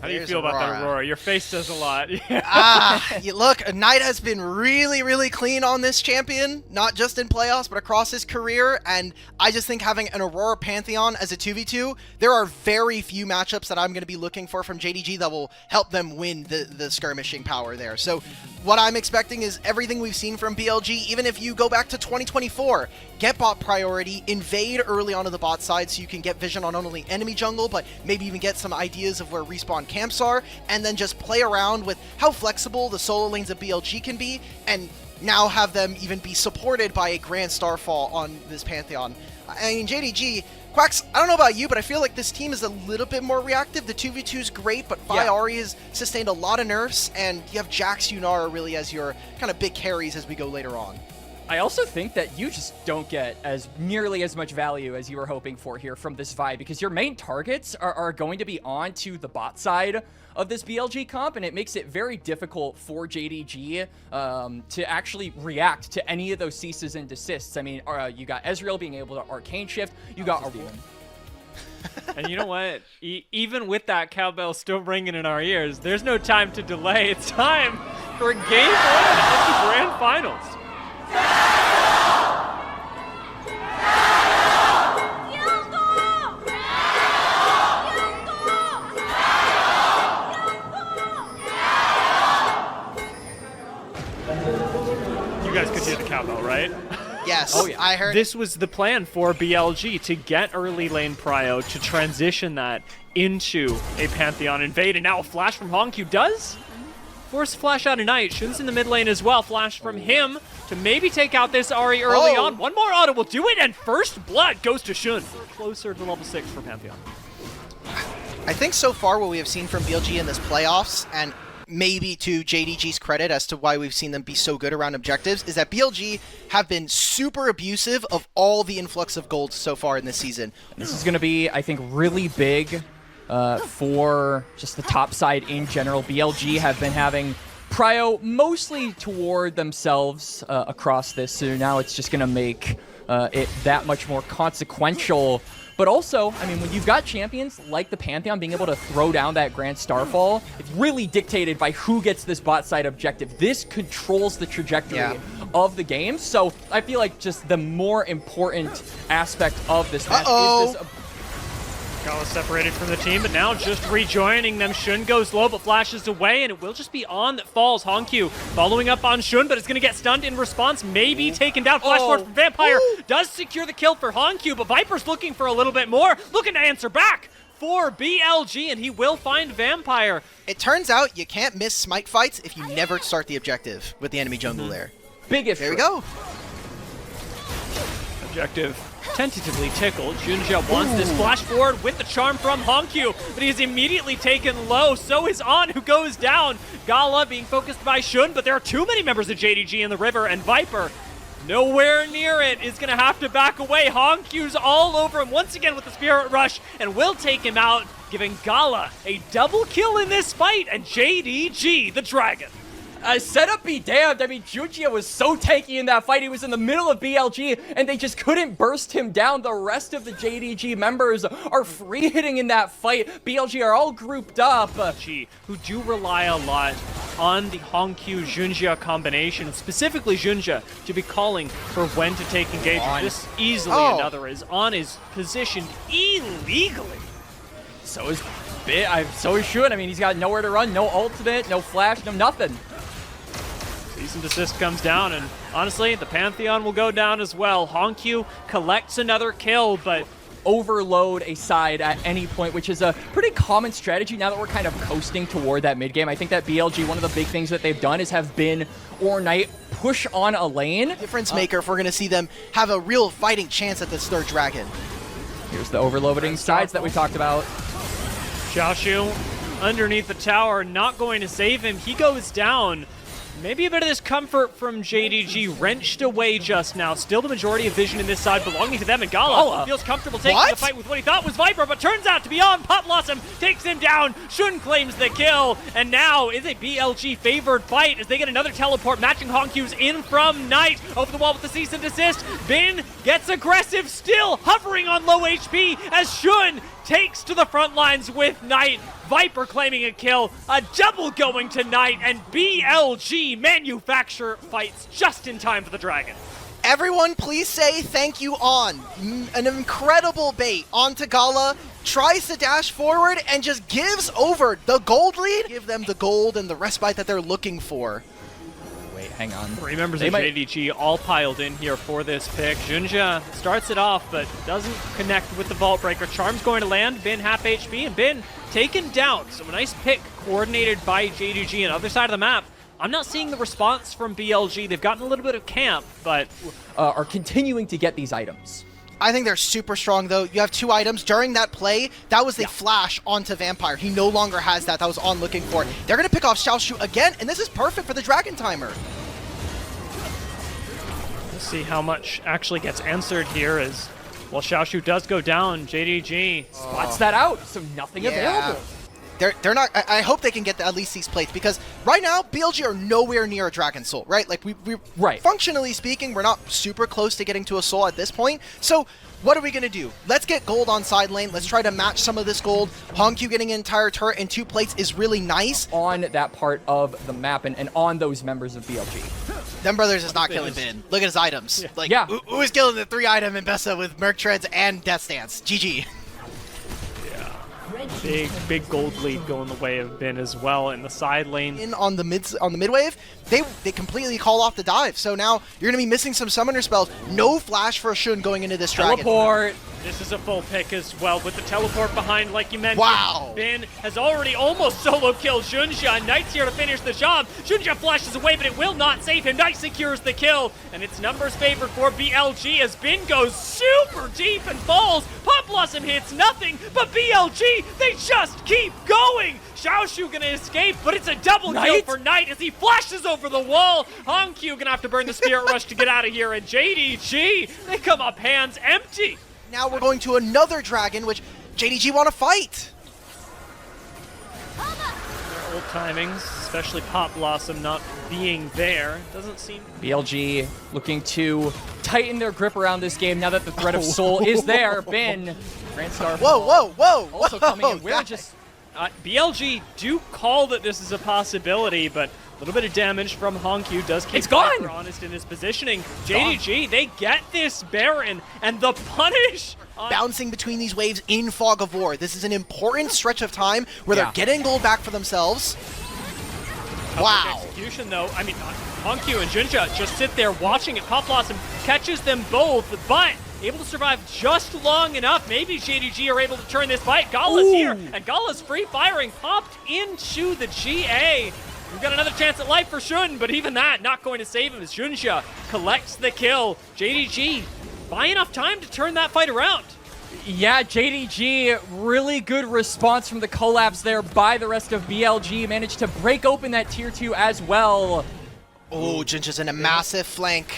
How do you feel about that, Aurora? Your face does a lot. Look, Knight has been really, really clean on this champion, not just in playoffs, but across his career, and I just think having an Aurora Pantheon as a 2v2, there are very few matchups that I'm going to be looking for from JDG that will help them win the skirmishing power there. So what I'm expecting is everything we've seen from BLG, even if you go back to 2024, get bot priority, invade early onto the bot side so you can get vision on not only enemy jungle, but maybe even get some ideas of where respawn camps are, and then just play around with how flexible the solo lanes of BLG can be, and now have them even be supported by a Grand Starfall on this Pantheon. I mean, JDG, Quacks, I don't know about you, but I feel like this team is a little bit more reactive. The 2v2 is great, but Ari has sustained a lot of nerfs, and you have Jax, Yunara really as your kind of big carries as we go later on. I also think that you just don't get nearly as much value as you were hoping for here from this Vi, because your main targets are going to be on to the bot side of this BLG comp, and it makes it very difficult for JDG to actually react to any of those ceases and desists. I mean, you got Ezreal being able to Arcane Shift, you got And you know what? Even with that cowbell still ringing in our ears, there's no time to delay. It's time for Game 1 of the Grand Finals. You guys could hear the cowbell, right? Yes, oh, yeah. I heard. This was the plan for BLG, to get early lane prio, to transition that into a Pantheon invade, and now a flash from Hongq does force flash out of Knight. Shun's in the mid lane as well. Flash from him to maybe take out this Ahri early on. One more auto will do it, and first blood goes to Shun. Closer to level 6 for Pantheon. I think so far what we have seen from BLG in this playoffs, and maybe to JDG's credit as to why we've seen them be so good around objectives, is that BLG have been super abusive of all the influx of gold so far in this season. This is going to be, I think, really big for just the top side in general. BLG have been having prio mostly toward themselves across this, so now it's just going to make it that much more consequential. But also, I mean, when you've got champions like the Pantheon being able to throw down that Grand Starfall, it's really dictated by who gets this bot side objective. This controls the trajectory of the game. So I feel like just the more important aspect of this match is this. Gala separated from the team, but now just rejoining them. Shun goes low, but flashes away, and it will just be On that falls. Hongq following up on Shun, but it's going to get stunned in response. Maybe taken down. Flash forward from Vampire does secure the kill for Hongq, but Viper's looking for a little bit more. Looking to answer back for BLG, and he will find Vampire. It turns out you can't miss smite fights if you never start the objective with the enemy jungle there. Big if. There we go. Objective tentatively tickled. Junja wants this flash forward with the charm from Hongq, but he is immediately taken low. So is On, who goes down. Gala being focused by Shun, but there are too many members of JDG in the river, and Viper, nowhere near it, is going to have to back away. Hongq's all over him once again with the Spirit Rush, and will take him out, giving Gala a double kill in this fight, and JDG, the Dragon. Setup be damned. I mean, Junja was so tanky in that fight. He was in the middle of BLG, and they just couldn't burst him down. The rest of the JDG members are free hitting in that fight. BLG are all grouped up. Who do rely a lot on the Hongq-Junja combination, specifically Junja, to be calling for when to take engagement. This easily another is On is positioned illegally. So is Shun. I mean, he's got nowhere to run, no ultimate, no flash, no nothing. Cease and desist comes down, and honestly, the Pantheon will go down as well. Hongq collects another kill, but overload a side at any point, which is a pretty common strategy now that we're kind of coasting toward that mid game. I think that BLG, one of the big things that they've done is have been or Knight push on a lane. Difference maker if we're going to see them have a real fighting chance at this third dragon. Here's the overloading sides that we talked about. Xiaoshu underneath the tower, not going to save him. He goes down. Maybe a bit of this comfort from JDG wrenched away just now. Still the majority of vision in this side belonging to them, and Gala feels comfortable taking the fight with what he thought was Viper, but turns out to be On. Pot Blossom takes him down. Shun claims the kill, and now is a BLG favored fight as they get another teleport, matching Hongq's in from Knight. Over the wall with the cease and desist. Bin gets aggressive, still hovering on low HP as Shun takes to the front lines with Knight. Viper claiming a kill, a double going tonight, and BLG manufacture fights just in time for the Dragon. Everyone, please say thank you on. An incredible bait onto Gala, tries to dash forward and just gives over the gold lead. Give them the gold and the respite that they're looking for. Wait, hang on. 3 members of JDG all piled in here for this pick. Junja starts it off, but doesn't connect with the Vault Breaker. Charm's going to land, Bin half HP, and Bin taken down. So a nice pick coordinated by JDG on the other side of the map. I'm not seeing the response from BLG. They've gotten a little bit of camp, but are continuing to get these items. I think they're super strong, though. You have 2 items. During that play, that was a flash onto Vampire. He no longer has that. That was on looking for it. They're going to pick off Xiaoshu again, and this is perfect for the Dragon Timer. Let's see how much actually gets answered here as, well, Xiaoshu does go down. JDG spots that out, so nothing available. They're not. I hope they can get at least these plates, because right now BLG are nowhere near a Dragon Soul, right? Like we functionally speaking, we're not super close to getting to a soul at this point. So what are we gonna do? Let's get gold on side lane. Let's try to match some of this gold. Hongq getting an entire turret and 2 plates is really nice on that part of the map and on those members of BLG. Them brothers is not killing Bin. Look at his items. Who is killing the 3 item Mbessa with Merc Treads and Death Stance? GG. Big gold lead going the way of Bin as well in the side lane. In on the mid wave, they completely call off the dive. So now you're gonna be missing some summoner spells. No flash for Shun going into this Dragon. Teleport. This is a full pick as well with the teleport behind, like you mentioned. Wow. Bin has already almost solo killed Junja. Knight's here to finish the job. Junja flashes away, but it will not save him. Knight secures the kill, and it's numbers favored for BLG as Bin goes super deep and falls. Pop Blossom hits nothing, but BLG, they just keep going. Xiaoshu gonna escape, but it's a double kill for Knight as he flashes over the wall. Hongq gonna have to burn the Spirit Rush to get out of here, and JDG, they come up hands empty. Now we're going to another Dragon, which JDG want to fight. Their old timings, especially Pop Blossom not being there, doesn't seem... BLG looking to tighten their grip around this game now that the threat of Soul is there. Bin, Grand Star. Whoa. Also coming in. We're just... BLG do call that this is a possibility, but a little bit of damage from Hongq does keep Viper honest in his positioning. JDG, they get this Baron, and the punish... Bouncing between these waves in Fog of War. This is an important stretch of time where they're getting gold back for themselves. Wow. Execution, though. I mean, Hongq and Junja just sit there watching it. Pop Blossom catches them both, but able to survive just long enough. Maybe JDG are able to turn this fight. Gala's here, and Gala's free firing popped into the GA. We've got another chance at life for Shun, but even that not going to save him as Junja collects the kill. JDG buy enough time to turn that fight around. Yeah, JDG, really good response from the collapse there by the rest of BLG. Managed to break open that tier 2 as well. Oh, Junja's in a massive flank.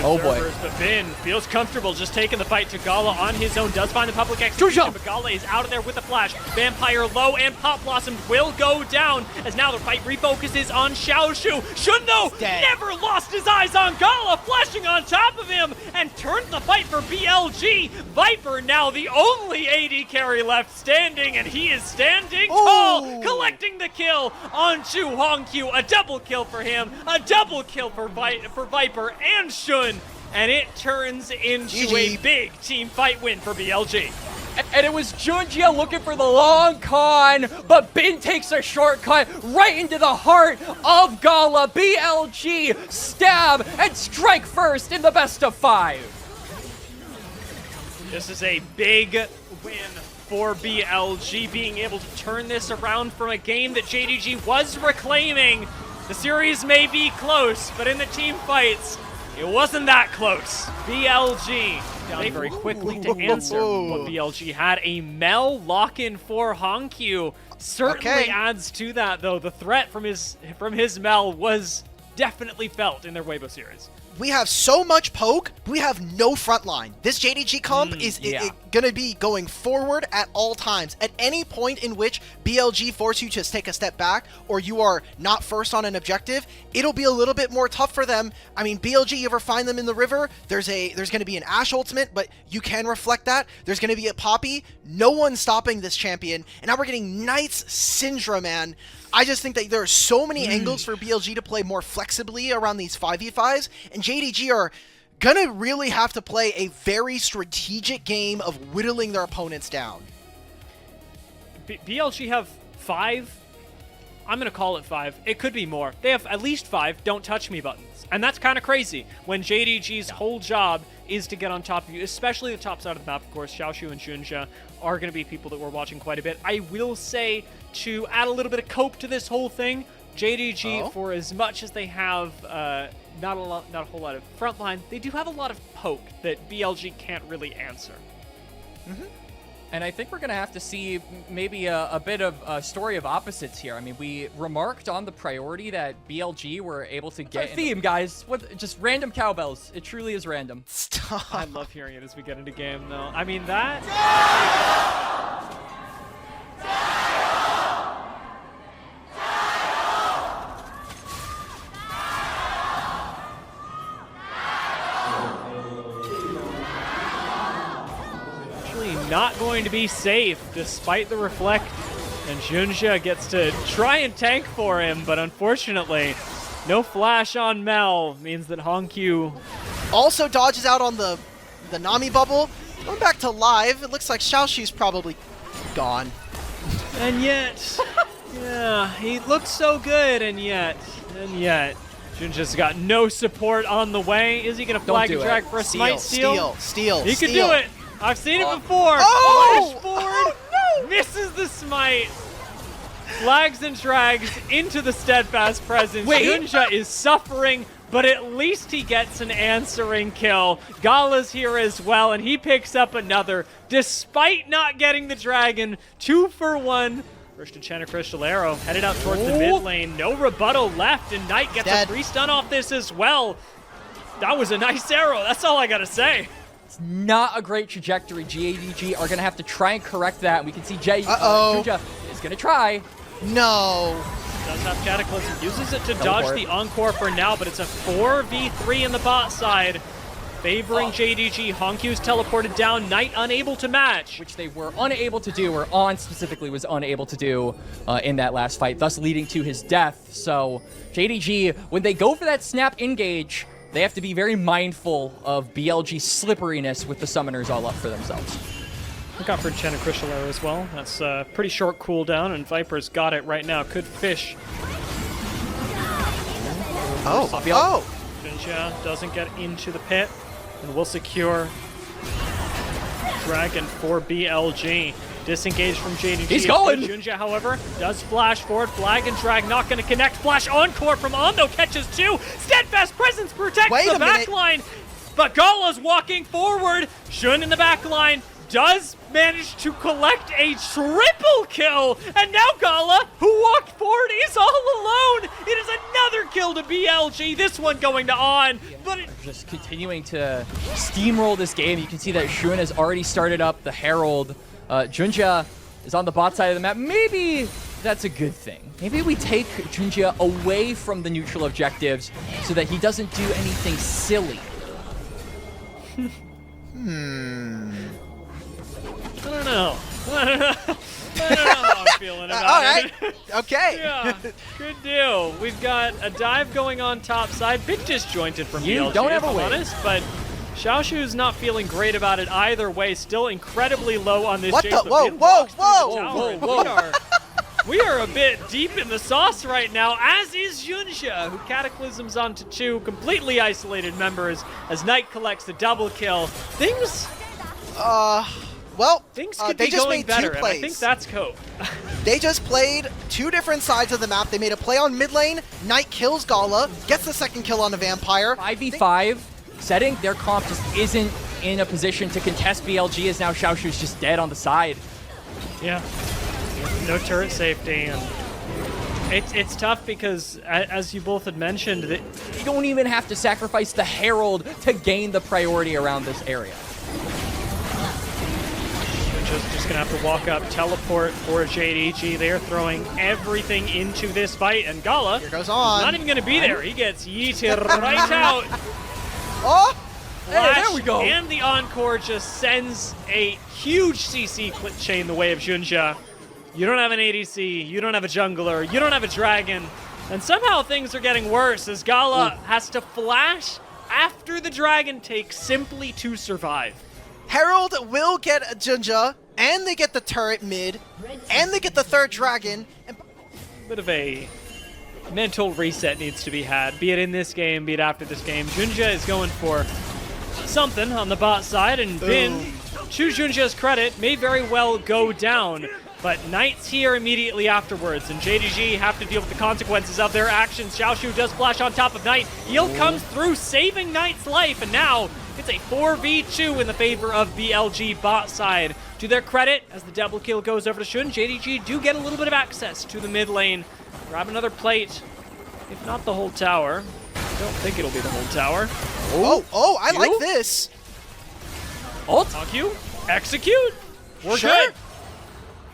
Oh boy. But Bin feels comfortable just taking the fight to Gala on his own. Does find the public execution, but Gala is out of there with a flash. Vampire low and Pop Blossom will go down as now the fight refocuses on Xiaoshu. Shun, though, never lost his eyes on Gala, flashing on top of him and turned the fight for BLG. Viper now the only AD carry left standing, and he is standing tall, collecting the kill onto Hongq. A double kill for him, a double kill for Viper and Shun. And it turns into a big team fight win for BLG. And it was Junja looking for the long con, but Bin takes a shortcut right into the heart of Gala. BLG stab and strike first in the best of 5. This is a big win for BLG, being able to turn this around from a game that JDG was reclaiming. The series may be close, but in the team fights, it wasn't that close. BLG down very quickly to answer what BLG had. A Mel lock-in for Hongq certainly adds to that, though. The threat from his Mel was definitely felt in their Weibo series. We have so much poke, we have no front line. This JDG comp is going to be going forward at all times. At any point in which BLG force you to take a step back, or you are not first on an objective, it'll be a little bit more tough for them. I mean, BLG, you ever find them in the river? There's going to be an Ashe ultimate, but you can reflect that. There's going to be a Poppy. No one's stopping this champion. And now we're getting Knight's Syndra, man. I just think that there are so many angles for BLG to play more flexibly around these 5v5s, and JDG are gonna really have to play a very strategic game of whittling their opponents down. BLG have 5. I'm gonna call it 5. It could be more. They have at least 5 don't touch me buttons. And that's kind of crazy when JDG's whole job is to get on top of you, especially the top side of the map, of course. Xiaoshu and Junja are going to be people that we're watching quite a bit. I will say, to add a little bit of cope to this whole thing, JDG, for as much as they have not a whole lot of frontline, they do have a lot of poke that BLG can't really answer. And I think we're going to have to see maybe a bit of a story of opposites here. I mean, we remarked on the priority that BLG were able to get. Theme, guys. What? Just random cowbells. It truly is random. Stop. I love hearing it as we get into game, though. I mean, that... not going to be safe despite the reflect, and Junja gets to try and tank for him, but unfortunately no flash on Mel means that Honkyu also dodges out on the Nami bubble. Going back to live, it looks like Xiaoshu's probably gone. And yet yeah, he looks so good, and yet Junja's got no support on the way. Is he gonna flag and drag for a smite steal? Steal. He could do it. I've seen it before. Oh! Forward, no! Misses the smite. Flags and drags into the steadfast presence. Junja is suffering, but at least he gets an answering kill. Gala's here as well, and he picks up another, despite not getting the dragon. 2 for 1. First to Chena Crystal Arrow, headed out towards the mid lane. No rebuttal left, and Knight gets a free stun off this as well. That was a nice arrow. That's all I gotta say. Not a great trajectory. JDG are going to have to try and correct that. We can see Junja is going to try. No. Does have Cataclysm. Uses it to dodge the Encore for now, but it's a 4v3 in the bot side. Favoring JDG. Honkyu's teleported down. Knight unable to match. Which they were unable to do, or On specifically was unable to do in that last fight, thus leading to his death. So JDG, when they go for that snap engage, they have to be very mindful of BLG's slipperiness with the summoners all up for themselves. Look out for Chena Crystal Arrow as well. That's a pretty short cooldown, and Viper's got it right now. Could fish. Junja doesn't get into the pit, and will secure Dragon for BLG. Disengaged from JDG. He's going! Junja, however, does flash forward. Flag and drag not going to connect. Flash Encore from On, though, catches 2. Steadfast Presence protects the backline. But Gala's walking forward. Shun in the backline does manage to collect a triple kill. And now Gala, who walked forward, is all alone. It is another kill to BLG. This one going to On. But just continuing to steamroll this game. You can see that Shun has already started up the Herald. Junja is on the bot side of the map. Maybe that's a good thing. Maybe we take Junja away from the neutral objectives so that he doesn't do anything silly. I don't know. I don't know how I'm feeling about it. Okay. Yeah, good deal. We've got a dive going on top side. Bit disjointed from BLG, don't have if I'm honest, but Xiaoshu's not feeling great about it either way. Still incredibly low on this. What Jace, the? Whoa. We are a bit deep in the sauce right now, as is Junja, who cataclysms onto 2 completely isolated members as Knight collects the double kill. Things could be going better, and I think that's cope. They just played 2 different sides of the map. They made a play on mid lane. Knight kills Gala, gets the second kill on the Vampire. 5v5. Setting, their comp just isn't in a position to contest BLG, as now Xiaoshu's just dead on the side. Yeah. No turret safety. And it's tough because, as you both had mentioned, that you don't even have to sacrifice the Herald to gain the priority around this area. Junja's just gonna have to walk up, teleport for JDG. They are throwing everything into this fight, and Gala Here goes on. not even gonna be there. He gets yeeted right out. Oh! Hey, there we go. And the Encore just sends a huge CC chain the way of Junja. You don't have an ADC, you don't have a jungler, you don't have a dragon, and somehow things are getting worse as Gala has to flash after the dragon take simply to survive. Herald will get a Junja, and they get the turret mid, and they get the third dragon. And Bit of a mental reset needs to be had, be it in this game, be it after this game. Junja is going for something on the bot side, and Bin, to Junja's credit, may very well go down. But Knight's here immediately afterwards, and JDG have to deal with the consequences of their actions. Xiaoshu does flash on top of Knight. Heal comes through, saving Knight's life, and now it's a 4v2 in the favor of BLG bot side. To their credit, as the double kill goes over to Shun, JDG do get a little bit of access to the mid lane. Grab another plate, if not the whole tower. I don't think it'll be the whole tower. oh, I like this. Ult? Q, execute. We're Sure. good.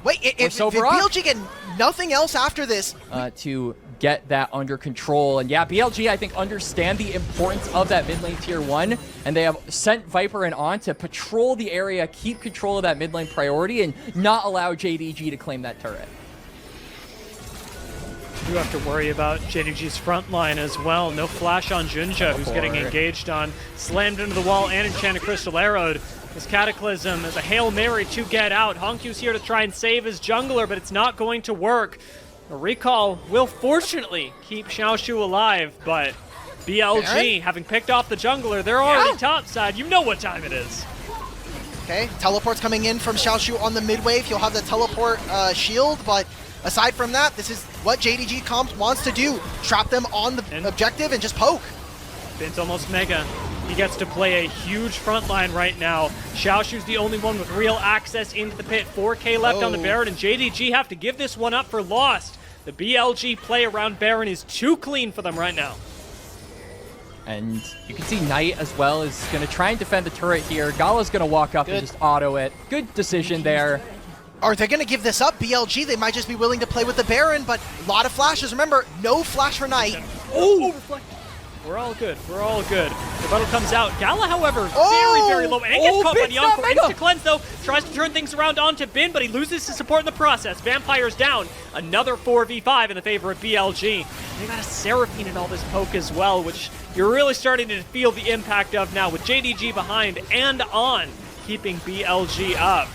Wait, if BLG get nothing else after this, To get that under control. And yeah, BLG, I think, understand the importance of that mid lane tier 1, and they have sent Viper and On to patrol the area, keep control of that mid lane priority, and not allow JDG to claim that turret. You have to worry about JDG's front line as well. No flash on Junja, who's getting engaged on. Slammed into the wall and Enchanted Crystal arrowed. This Cataclysm is a Hail Mary to get out. Honkyu's here to try and save his jungler, but it's not going to work. A recall will fortunately keep Xiaoshu alive, but BLG, Baron? having picked off the jungler, they're already topside. You know what time it is. okay, teleport's coming in from Xiaoshu on the mid wave. He'll have the teleport shield, but aside from that, this is what JDG Comps wants to do. Trap them on the objective and just poke. Bin's almost mega. He gets to play a huge front line right now. Xiaoshu's the only one with real access into the pit. 4K left on the Baron, and JDG have to give this one up for lost. The BLG play around Baron is too clean for them right now. And you can see Knight as well is going to try and defend the turret here. Gala's going to walk up and just auto it. Good decision there. Are they going to give this up? BLG, they might just be willing to play with the Baron, but a lot of flashes. Remember, no flash for Knight. Oh! We're all good. We're all good. The battle comes out. Gala, however, very, very low. And gets caught by the Encore. Insta-cleanse, though. Tries to turn things around onto Bin, but he loses his support in the process. Vampire's down. Another 4v5 in the favor of BLG. They got a Seraphine in all this poke as well, which you're really starting to feel the impact of now with JDG behind and on, keeping BLG up.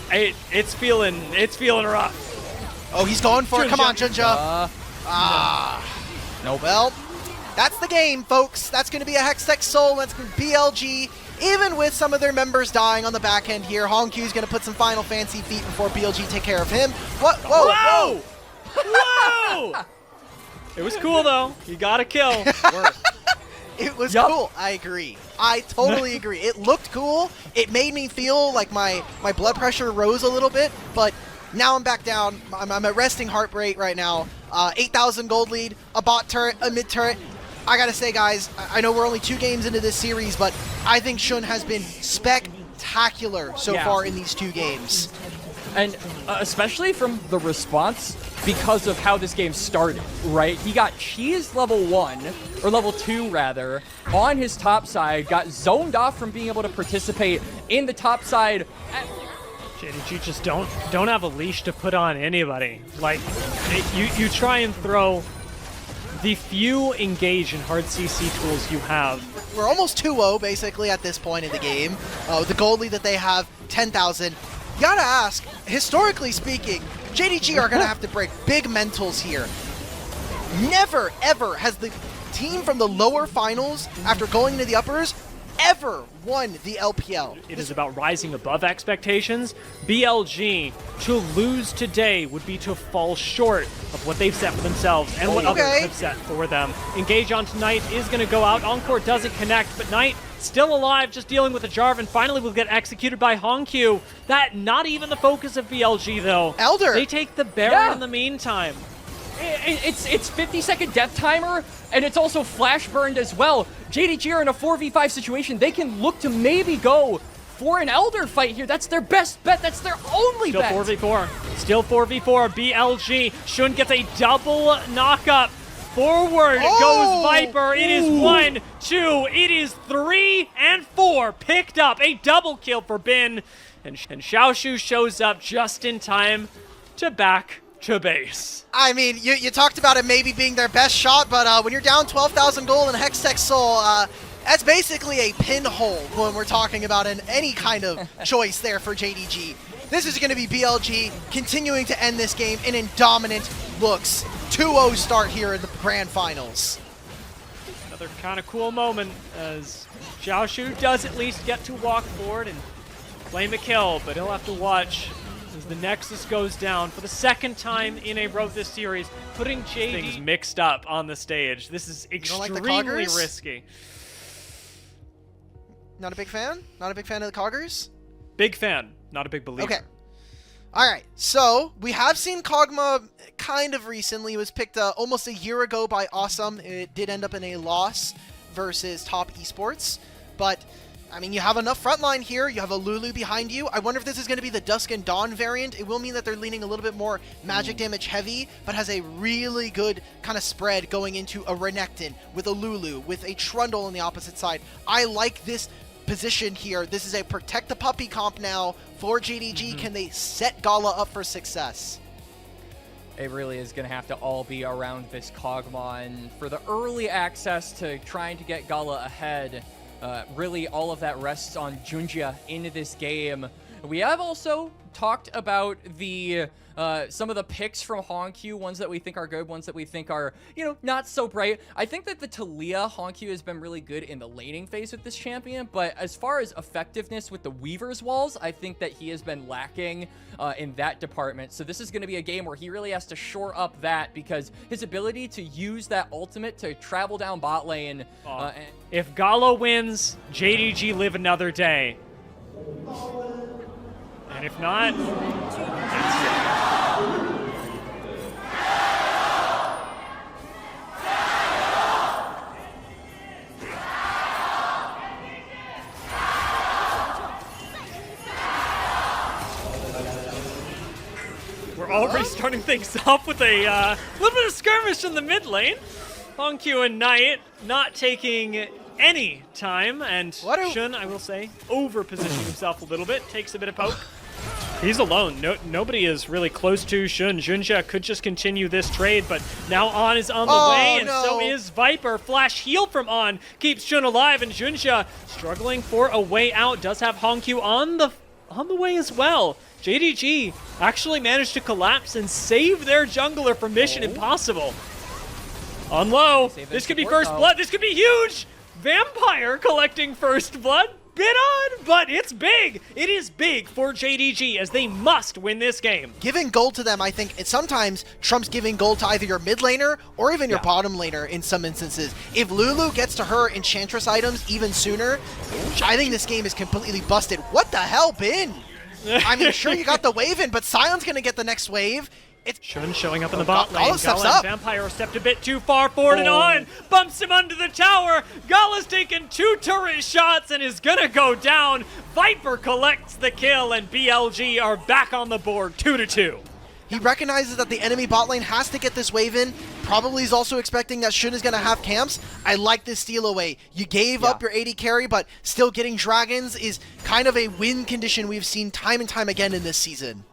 It's feeling rough. Oh, he's going for it. Come on, Junja. Nope. Well, that's the game, folks. That's going to be a Hextech Soul. That's going to be BLG. Even with some of their members dying on the back end here, Honkyu's going to put some final fancy feet before BLG take care of him. What? Whoa! Whoa! It was cool, though. You got a kill. It was cool. I agree. I totally agree. It looked cool. It made me feel like my blood pressure rose a little bit, but now I'm back down. I'm at resting heart rate right now. 8,000 gold lead, a bot turret, a mid turret. I gotta say, guys, I know we're only 2 games into this series, but I think Shun has been spectacular so far in these 2 games. And especially from the response because of how this game started, right? He got cheesed level 1, or level 2 rather, on his top side, got zoned off from being able to participate in the top side. JDG just don't have a leash to put on anybody. Like, you try and throw the few engage in hard CC tools you have. We're almost 2-0 basically at this point in the game. The gold lead that they have, 10,000. You gotta ask, historically speaking, JDG are gonna have to break big mentals here. Never, ever has the team from the lower finals, after going into the uppers, ever won the LPL. It is about rising above expectations. BLG, to lose today would be to fall short of what they've set for themselves and what others have set for them. Engage on tonight is going to go out. Encore doesn't connect, but Knight still alive, just dealing with the Jarvan. Finally will get executed by Honkyu. That not even the focus of BLG, though. Elder! They take the Baron in the meantime. It's 50-second death timer, and it's also flash burned as well. JDG are in a 4v5 situation. They can look to maybe go for an Elder fight here. That's their best bet. That's their only Still bet. 4v4. Still 4v4. BLG. Shun gets a double knock-up. Forward goes Viper. It is 1, 2, it is 3, and 4. Picked up. A double kill for Bin. And Xiaoshu shows up just in time to back to base. I mean, you talked about it maybe being their best shot, but when you're down 12,000 gold in Hextech Soul, that's basically a pinhole when we're talking about any kind of choice there for JDG. This is going to be BLG continuing to end this game in dominant looks. 2-0 start here in the grand finals. Another kind of cool moment as Xiaoshu does at least get to walk forward and claim a kill, but he'll have to watch as the Nexus goes down for the second time in a row this series, putting things mixed up on the stage. This is extremely risky. Not a big fan? Not a big fan of the Coggers? Big fan, not a big believer. Okay. All right, so we have seen Kog'Maw kind of recently. It was picked almost a year ago by Awesome. It did end up in a loss versus Top Esports, but I mean, you have enough frontline here. You have a Lulu behind you. I wonder if this is going to be the Dusk and Dawn variant. It will mean that they're leaning a little bit more magic damage heavy, but has a really good kind of spread going into a Renekton with a Lulu, with a Trundle on the opposite side. I like this position here. This is a protect the puppy comp now for JDG. Can they set Gala up for success? It really is going to have to all be around this Kog'Maw, and for the early access to trying to get Gala ahead, really all of that rests on Junjia into this game. We have also talked about the some of the picks from Hongq, ones that we think are good, ones that we think are, not so bright. I think that the Taliyah Hongq has been really good in the laning phase with this champion, but as far as effectiveness with the Weaver's walls, I think that he has been lacking in that department. So this is going to be a game where he really has to shore up that, because his ability to use that ultimate to travel down bot lane. If Gala wins, JDG live another day. And if not, that's it. We're already starting things off with a little bit of skirmish in the mid lane. Hongq and Knight not taking any time, and Shun, I will say, over-positioning himself a little bit, takes a bit of poke. He's alone. Nobody is really close to Shun. Junjia could just continue this trade, but now On is on the way, and so is Viper. Flash heal from On keeps Shun alive, and Junjia struggling for a way out. Does have Hongq on the way as well. JDG actually managed to collapse and save their jungler from Mission Impossible. On low. This could be first blood. This could be huge. Vampire collecting first blood. Bit odd, but it's big. It is big for JDG as they must win this game. Giving gold to them, I think, it sometimes trumps giving gold to either your mid laner or even your bottom laner in some instances. If Lulu gets to her Enchantress items even sooner, I think this game is completely busted. What the hell, Bin? I mean, sure, you got the wave in, but Sion's going to get the next wave. Shun showing up in the bot lane. Gala steps up. Vampire stepped a bit too far forward and On bumps him under the tower. Gala's taken 2 turret shots and is gonna go down. Viper collects the kill and BLG are back on the board 2-2. He recognizes that the enemy bot lane has to get this wave in. Probably is also expecting that Shun is going to have camps. I like this steal away. You gave up your AD carry, but still getting dragons is kind of a win condition we've seen time and time again in this season.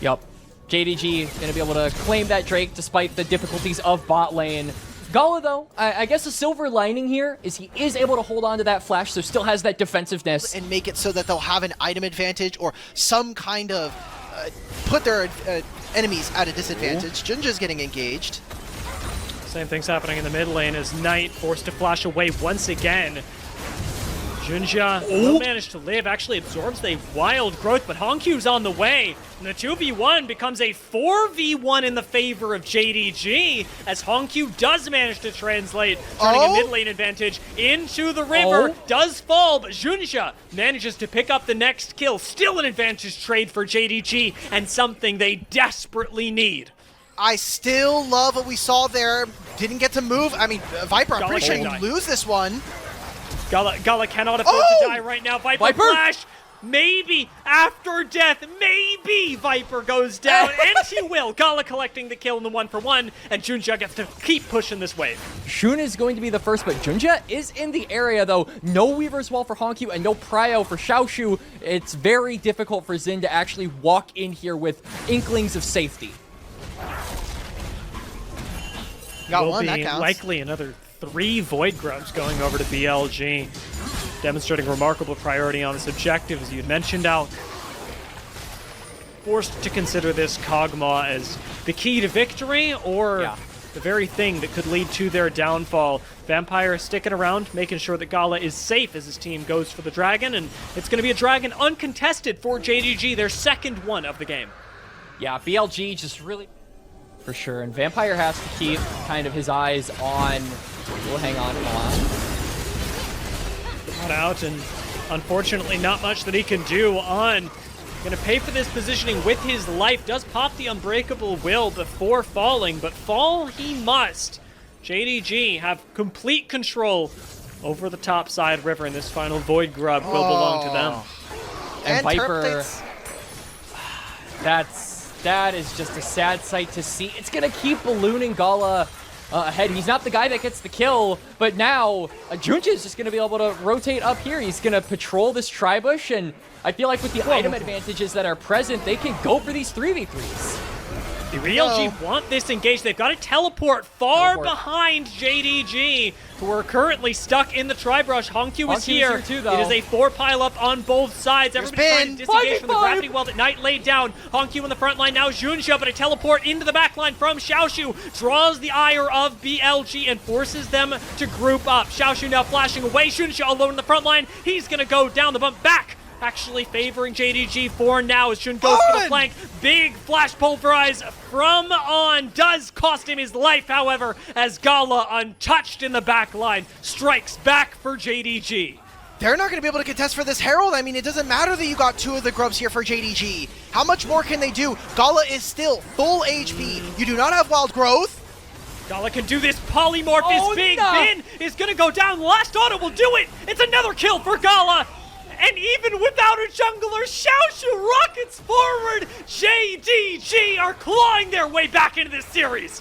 Yup. JDG going to be able to claim that Drake despite the difficulties of bot lane. Gala, though, I guess the silver lining here is he is able to hold on to that flash, so still has that defensiveness. And make it so that they'll have an item advantage or some kind of put their enemies at a disadvantage. Junja's getting engaged. Same thing's happening in the mid lane as Knight forced to flash away once again. Junjia will manage to live, actually absorbs the wild growth, but Hongq's on the way. And the 2v1 becomes a 4v1 in the favor of JDG, as Hongq does manage to translate, turning a mid lane advantage into the river. Does fall, but Junjia manages to pick up the next kill. Still an advantage trade for JDG, and something they desperately need. I still love what we saw there. Didn't get to move. I mean, Viper, I'm pretty sure you lose this one. Gala cannot afford to die right now. Viper flash. Maybe after death, maybe Viper goes down, and he will. Gala collecting the kill in the 1-for-1, and Junja gets to keep pushing this wave. Shun is going to be the first, but Junja is in the area, though. No Weaver's Wall for Hongyu and no Prio for Xiaoshu. It's very difficult for Xin to actually walk in here with inklings of safety. Got one, that counts. Likely another 3 Void Grubs going over to BLG. Demonstrating remarkable priority on this objective, as you had mentioned, Alk. Forced to consider this Kog'Maw as the key to victory, or the very thing that could lead to their downfall. Vampire sticking around, making sure that Gala is safe as his team goes for the Dragon, and it's going to be a Dragon uncontested for JDG, their second one of the game. Yeah, BLG just really... For sure, and Vampire has to keep kind of his eyes on... We'll hang on. Out, and unfortunately not much that he can do on. Gonna pay for this positioning with his life. Does pop the Unbreakable Will before falling, but fall he must. JDG have complete control over the top side river, and this final Void Grub will belong to them. And Viper, that is just a sad sight to see. It's gonna keep ballooning Gala ahead. He's not the guy that gets the kill, but now Junja is just going to be able to rotate up here. He's going to patrol this tri-bush, and I feel like with the item advantages that are present, they can go for these 3v3s. The BLG want this engaged. They've got to teleport far behind JDG, who are currently stuck in the tri-brush. Hongyu is here too, though. It is a 4 pile-up on both sides. Everybody's trying to disengage from the gravity well that Knight laid down. Hongyu in the front line, now Junja, but a teleport into the back line from Xiaoshu draws the ire of BLG and forces them to group up. Xiaoshu now flashing away. Junja alone in the front line. He's going to go down the bump back. Actually favoring JDG for now as Shun goes for the flank. Big flash pulverize from On. Does cost him his life, however, as Gala, untouched in the back line, strikes back for JDG. They're not going to be able to contest for this Herald. I mean, it doesn't matter that you got 2 of the grubs here for JDG. How much more can they do? Gala is still full HP. You do not have wild growth. Gala can do this. Polymorph is big. Bin is going to go down. Last auto will do it. It's another kill for Gala. And even without a jungler, Xiaoshu rockets forward. JDG are clawing their way back into this series.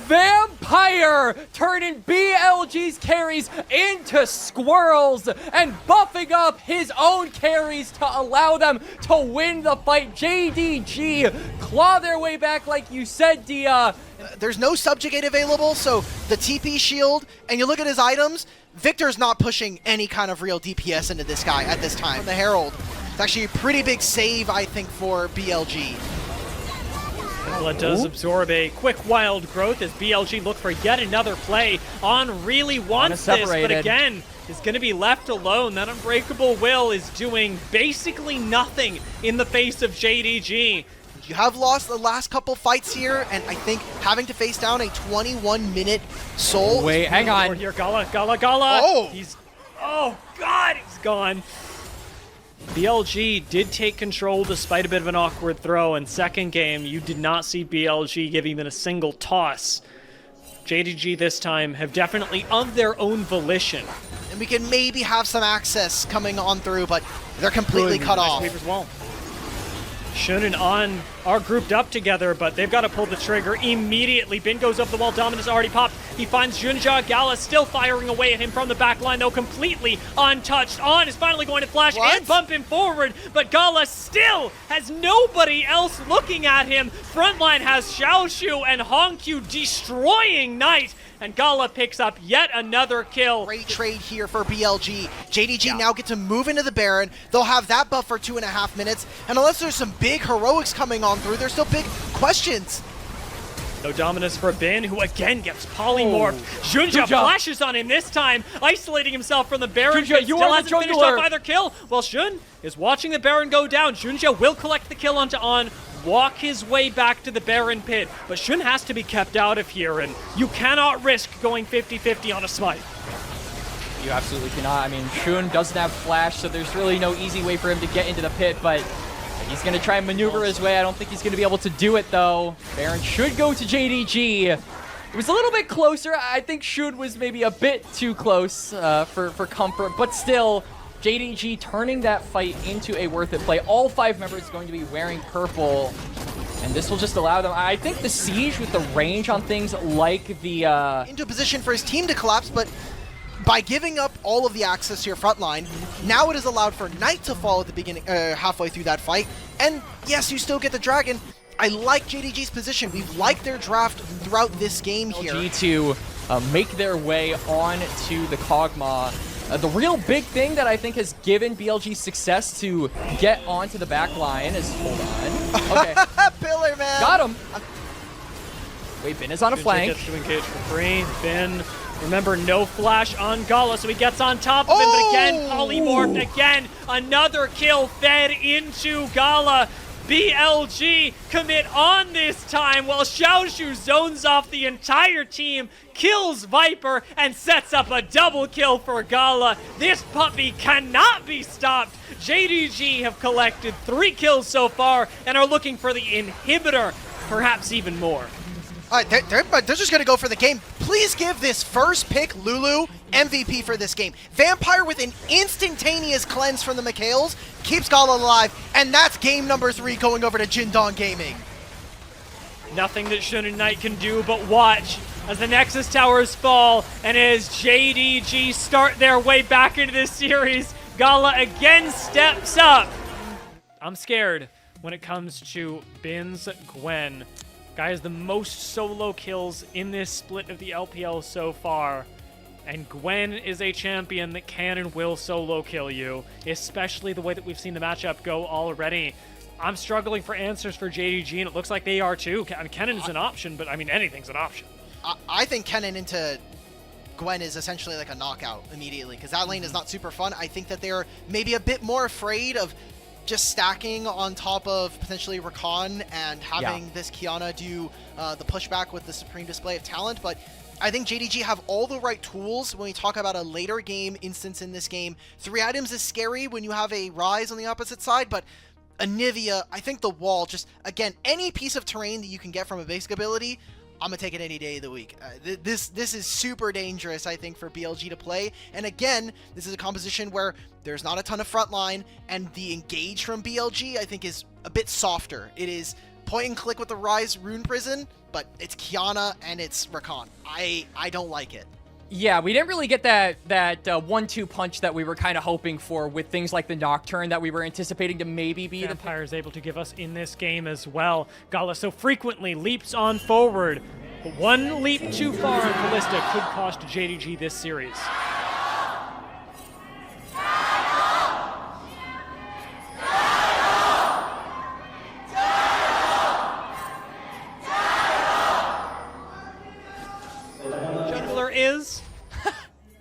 Vampire turning BLG's carries into squirrels and buffing up his own carries to allow them to win the fight. JDG claw their way back, like you said, Dia. There's no subjugate available, so the TP shield, and you look at his items, Victor's not pushing any kind of real DPS into this guy at this time. The Herald, it's actually a pretty big save, I think, for BLG. Gala does absorb a quick wild growth as BLG look for yet another play. On really wants this, but again, is going to be left alone. That Unbreakable Will is doing basically nothing in the face of JDG. You have lost the last couple fights here, and I think having to face down a 21-minute Soul. Wait, hang on. Here, Gala. Oh! Oh, God, he's gone. BLG did take control despite a bit of an awkward throw, and second game, you did not see BLG give even a single toss. JDG this time have definitely of their own volition. And we can maybe have some access coming on through, but they're completely cut off. Shun and On are grouped up together, but they've got to pull the trigger immediately. Bin goes up the wall, Dominus already popped. He finds Junja. Gala still firing away at him from the back line, though completely untouched. On is finally going to flash and bump him forward, but Gala still has nobody else looking at him. Frontline has Xiaoshu and Hongyu destroying Knight, and Gala picks up yet another kill. Great trade here for BLG. JDG now get to move into the Baron. They'll have that buff for 2.5 minutes, and unless there's some big heroics coming on through, there's still big questions. No Dominus for Bin, who again gets polymorphed. Junja flashes on him this time, isolating himself from the Baron. Junja, you still are hasn't the finished off either kill. Well, Shun is watching the Baron go down. Junja will collect the kill onto On, walk his way back to the Baron pit, but Shun has to be kept out of here, and you cannot risk going 50-50 on a smite. You absolutely cannot. I mean, Shun doesn't have flash, so there's really no easy way for him to get into the pit, but he's going to try and maneuver his way. I don't think he's going to be able to do it, though. Baron should go to JDG. It was a little bit closer. I think Shun was maybe a bit too close for comfort, but still, JDG turning that fight into a worth it play. All 5 members going to be wearing purple, and this will just allow them. I think the Siege with the range on things like the... into a position for his team to collapse, but by giving up all of the access to your front line, now it is allowed for Knight to fall at the beginning, halfway through that fight. And yes, you still get the Dragon. I like JDG's position. We've liked their draft throughout this game here. BLG to make their way on to the Kog'Maw. The real big thing that I think has given BLG success to get onto the back line is, hold on. Okay. Pillar, man. Got him. Wait, Bin is on a flank. Gets to engage for free. Bin, remember, no flash on Gala, so he gets on top of him, but again, polymorphed again. Another kill fed into Gala. BLG commit on this time while Xiaoshu zones off the entire team, kills Viper, and sets up a double kill for Gala. This puppy cannot be stopped. JDG have collected 3 kills so far and are looking for the inhibitor, perhaps even more. All right, they're just going to go for the game. Please give this first pick Lulu MVP for this game. Vampire with an instantaneous cleanse from the Mikhails keeps Gala alive, and that's game number 3 going over to Jindong Gaming. Nothing that Shun and Knight can do but watch as the Nexus Towers fall and as JDG start their way back into this series. Gala again steps up. I'm scared when it comes to Bin's Gwen. Guy has the most solo kills in this split of the LPL so far. And Gwen is a champion that can and will solo kill you, especially the way that we've seen the matchup go already. I'm struggling for answers for JDG, and it looks like they are too. I mean, Kennen is an option, but I mean, anything's an option. I think Kennen into Gwen is essentially like a knockout immediately, because that lane is not super fun. I think that they're maybe a bit more afraid of just stacking on top of potentially Rakan and having this Kiana do the pushback with the supreme display of talent. But I think JDG have all the right tools when we talk about a later game instance in this game. 3 items is scary when you have a Rise on the opposite side, but Anivia, I think the wall, just, again, any piece of terrain that you can get from a basic ability, I'm going to take it any day of the week. This is super dangerous, I think, for BLG to play. And again, this is a composition where there's not a ton of frontline, and the engage from BLG, I think, is a bit softer. It is point and click with the Rise Rune Prison, but it's Kiana and it's Rakan. I don't like it. Yeah, we didn't really get that 1-2 punch that we were kind of hoping for with things like the Nocturne that we were anticipating to maybe be Vampire is able to give us in this game as well. Gala so frequently leaps on forward, but one leap too far in Ballista could cost JDG this series. Is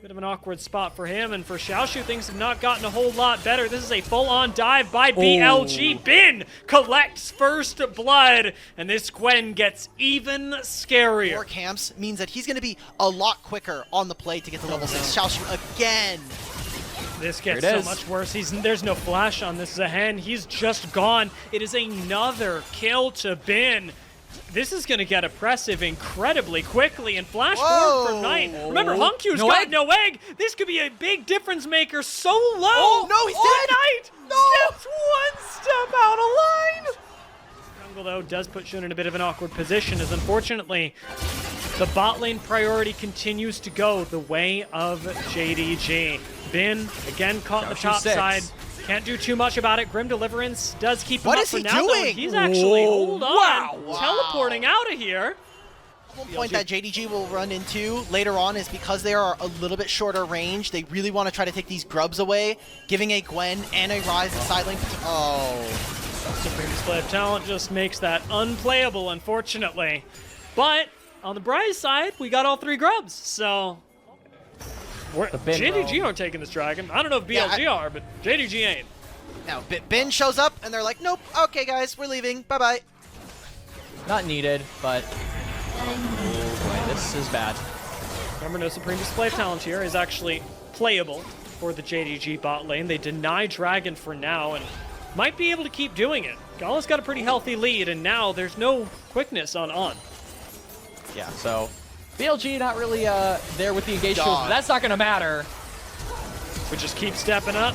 bit of an awkward spot for him, and for Xiaoshu, things have not gotten a whole lot better. This is a full-on dive by BLG. Bin collects first blood, and this Gwen gets even scarier. More camps means that he's going to be a lot quicker on the play to get to level 6. Xiaoshu again. This gets so much worse. There's no flash on this Zahen. He's just gone. It is another kill to Bin. This is going to get oppressive incredibly quickly, and flash forward for Knight. Remember, Hunkyu's got no egg. This could be a big difference maker so low. Oh, no, he's dead. Knight steps one step out of line. Jungle, though, does put Shun in a bit of an awkward position, as unfortunately, the bot lane priority continues to go the way of JDG. Bin, again, caught the top side. Can't do too much about it. Grim Deliverance does keep him up for now, though. He's actually, hold on, teleporting out of here. One point that JDG will run into later on is because they are a little bit shorter range, they really want to try to take these grubs away, giving a Gwen and a Rise a side link. Supreme Display of Talent just makes that unplayable, unfortunately. But on the bright side, we got all 3 grubs, so JDG aren't taking this dragon. I don't know if BLG are, but JDG ain't. Now, Bin shows up, and they're like, nope, okay, guys, we're leaving. Bye-bye. Not needed, but oh boy, this is bad. Remember, no Supreme Display of Talent here is actually playable for the JDG bot lane. They deny dragon for now, and might be able to keep doing it. Gala's got a pretty healthy lead, and now there's no quickness on. Yeah, so BLG not really there with the engaged tools, but that's not going to matter. We just keep stepping up,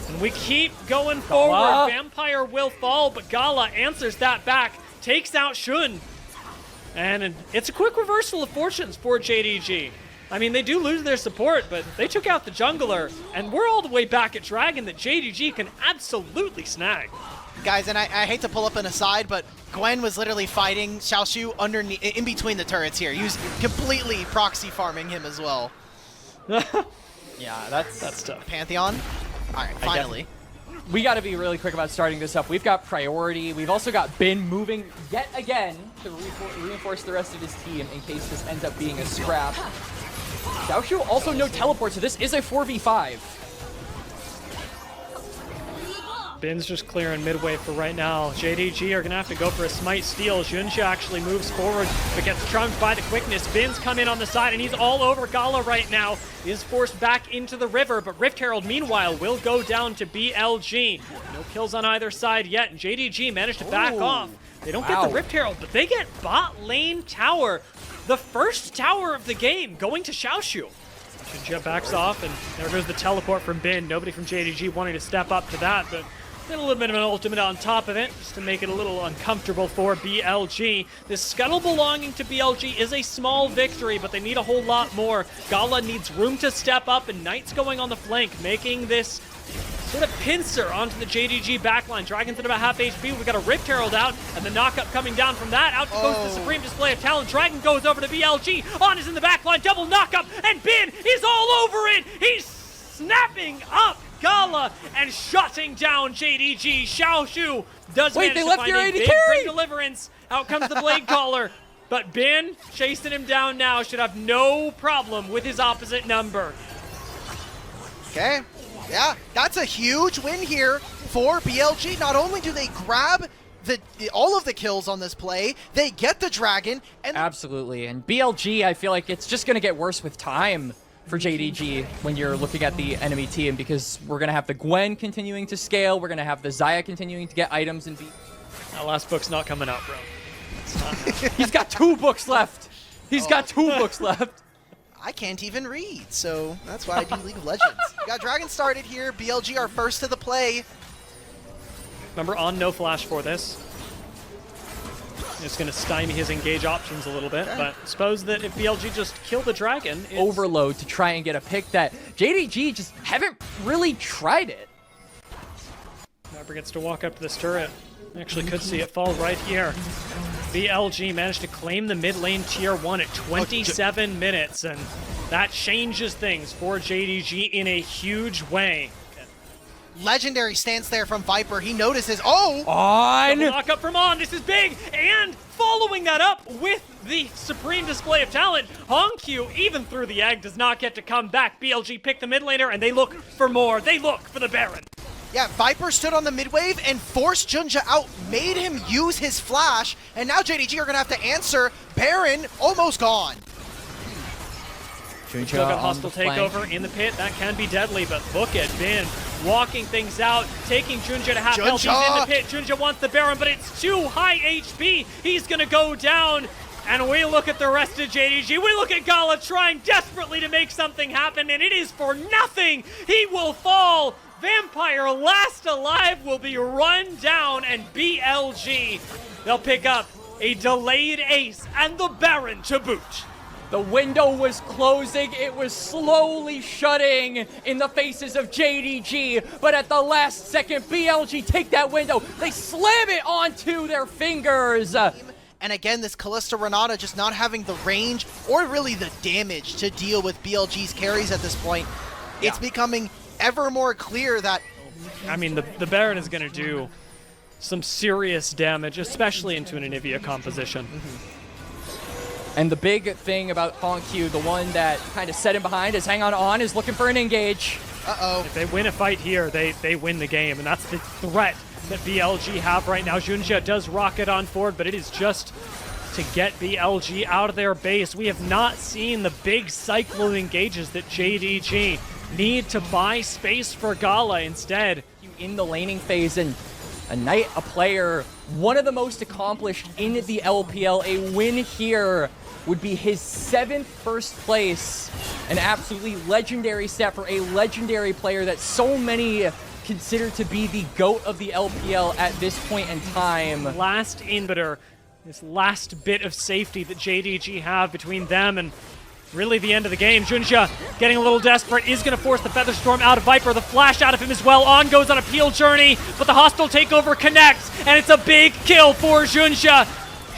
and we keep going forward. Vampire will fall, but Gala answers that back, takes out Shun. And it's a quick reversal of fortunes for JDG. I mean, they do lose their support, but they took out the jungler, and we're all the way back at Dragon that JDG can absolutely snag. Guys, and I hate to pull up an aside, but Gwen was literally fighting Xiaoshu underneath, in between the turrets here. He was completely proxy farming him as well. Yeah, that's tough. Pantheon? All right, finally. We got to be really quick about starting this up. We've got priority. We've also got Bin moving yet again to reinforce the rest of his team in case this ends up being a scrap. Xiaoshu also no teleport, so this is a 4v5. Bin's just clearing midway for right now. JDG are going to have to go for a smite steal. Junja actually moves forward, but gets trumped by the quickness. Bin's come in on the side, and he's all over Gala right now. He is forced back into the river, but Rift Herald, meanwhile, will go down to BLG. No kills on either side yet, and JDG managed to back off. They don't get the Rift Herald, but they get bot lane tower. The first tower of the game going to Xiaoshu. Junja backs off, and there goes the teleport from Bin. Nobody from JDG wanting to step up to that, but then a little bit of an ultimate on top of it, just to make it a little uncomfortable for BLG. This scuttle belonging to BLG is a small victory, but they need a whole lot more. Gala needs room to step up, and Knight's going on the flank, making this sort of pincer onto the JDG backline. Dragon's at about half HP. We got a Rift Herald out, and the knockup coming down from that. Out goes the Supreme Display of Talent. Dragon goes over to BLG. On is in the backline, double knockup, and Bin is all over it. He's snapping up Gala and shutting down JDG. Xiaoshu does manage to find a big great deliverance. Out comes the Blade Caller, but Bin chasing him down now should have no problem with his opposite number. Okay, yeah, that's a huge win here for BLG. Not only do they grab all of the kills on this play, they get the dragon, and absolutely. And BLG, I feel like it's just going to get worse with time for JDG when you're looking at the enemy team, because we're going to have the Gwen continuing to scale, we're going to have the Xayah continuing to get items and beat. That last book's not coming out, bro. It's not. He's got 2 books left. He's got 2 books left. I can't even read, so that's why I do League of Legends. We got Dragon started here. BLG are first to the play. Remember, on no flash for this. It's going to stymie his engage options a little bit, but suppose that if BLG just kill the dragon, it's overload to try and get a pick that JDG just haven't really tried it. Never gets to walk up to this turret. Actually could see it fall right here. BLG managed to claim the mid lane tier 1 at 27 minutes, and that changes things for JDG in a huge way. Legendary stance there from Viper. He notices, On! Knock up from On, this is big! And following that up with the Supreme Display of Talent, Hongq, even through the egg, does not get to come back. BLG pick the mid laner, and they look for more. They look for the Baron. Yeah, Viper stood on the mid wave and forced Junja out, made him use his flash, and now JDG are going to have to answer. Baron almost gone. Still got hostile takeover in the pit. That can be deadly, but look at Bin walking things out, taking Junja to half health. He's in the pit. Junja wants the Baron, but it's too high HP. He's going to go down. And we look at the rest of JDG. We look at Gala trying desperately to make something happen, and it is for nothing. He will fall. Vampire, last alive, will be run down, and BLG, they'll pick up a delayed ace and the Baron to boot. The window was closing, it was slowly shutting in the faces of JDG, but at the last second, BLG take that window, they slam it onto their fingers. And again, this Kalista Renata just not having the range or really the damage to deal with BLG's carries at this point. It's becoming ever more clear that, I mean, the Baron is going to do some serious damage, especially into an Anivia composition. And the big thing about Hongq, the one that kind of set him behind, is hang on, is looking for an engage. If they win a fight here, they win the game, and that's the threat that BLG have right now. Junja does rocket on forward, but it is just to get BLG out of their base. We have not seen the big cyclone engages that JDG need to buy space for Gala. Instead, in the laning phase, and A Knight, a player, one of the most accomplished in the LPL. A win here would be his 7th first place. An absolutely legendary stat for a legendary player that so many consider to be the GOAT of the LPL at this point in time. Last inhibitor, this last bit of safety that JDG have between them and really the end of the game. Junja getting a little desperate, is going to force the Featherstorm out of Viper, the flash out of him as well. On goes on a peel journey, but the hostile takeover connects, and it's a big kill for Junja.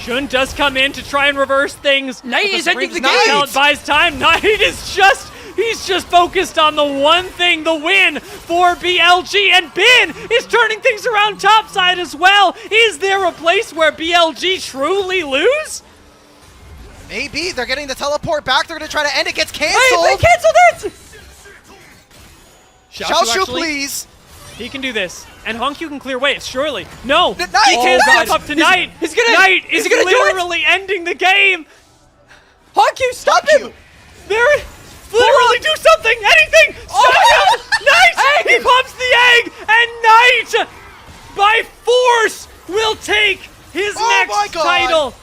Jun does come in to try and reverse things. Knight is ending the game. game! Buys time. Knight is just... He's just focused on the one thing, the win for BLG, and Bin is turning things around topside as well. Is there a place where BLG truly lose? Maybe. They're getting the teleport back. They're going to try to end it. Gets canceled. Wait, they canceled it! Xiaoshu, please. He can do this. And Honkyu can clear waves, surely. No! Knight! He can't God. step up to Knight! He's gonna- Knight is is he gonna do it? literally ending the game! Honkyu, stop him! There... Literally do something! Anything! Stop him! Knight! Egg! He pops the egg! And Knight, by force, will take his Oh my next God. title!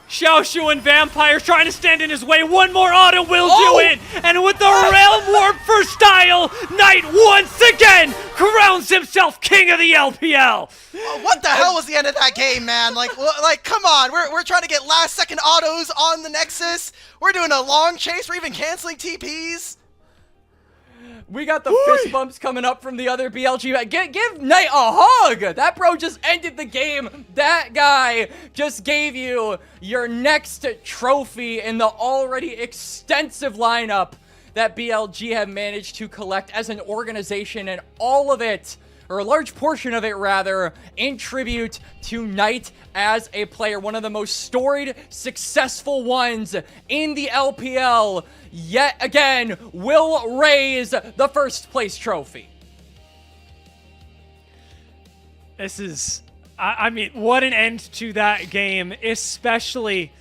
Xiaoshu and Vampire trying to stand in his way. One more auto will Oh. do it! And with the Realm Warp for style, Knight once again crowns himself king of the LPL! What the hell was the end of that game, man? Like, come on. We're trying to get last-second autos on the Nexus. We're doing a long chase. We're even canceling TPs. We got the fist bumps coming up from the other BLG. Give Knight a hug! That bro just ended the game. That guy just gave you your next trophy in the already extensive lineup that BLG have managed to collect as an organization, and all of it, or a large portion of it rather, in tribute to Knight as a player, one of the most storied, successful ones in the LPL, yet again will raise the first place trophy. This is... I mean, what an end to that game, especially